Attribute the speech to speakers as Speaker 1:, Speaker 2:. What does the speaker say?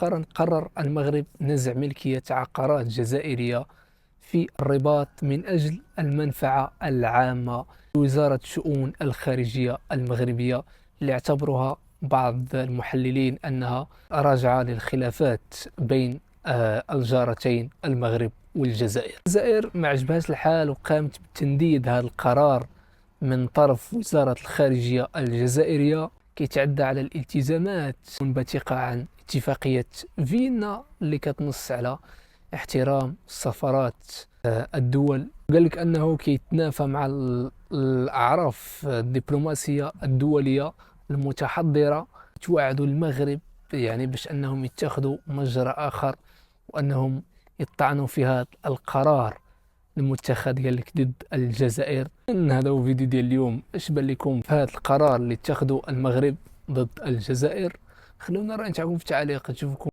Speaker 1: مؤخرا قرر المغرب نزع ملكية عقارات جزائرية في الرباط من أجل المنفعة العامة. وزارة الشؤون الخارجية المغربية اللي اعتبرها بعض المحللين أنها راجعة للخلافات بين الجارتين المغرب والجزائر. الجزائر ما عجبهاش الحال وقامت بتنديد هذا القرار من طرف وزارة الخارجية الجزائرية كيتعدى على الالتزامات المنبثقة عن اتفاقية فيينا اللي كتنص على احترام سفارات الدول. قال لك أنه كيتنافى مع الأعراف الدبلوماسية الدولية المتحضرة، توعدوا المغرب يعني باش أنهم يتخذوا مجرى آخر وأنهم يطعنوا في هذا القرار المتخذ قال لك ضد الجزائر. هذا هو فيديو ديال اليوم. اش بان لكم في هذا القرار اللي اتخذوا المغرب ضد الجزائر؟ خلونا نرى نتاعكم في التعليق. نشوفكم.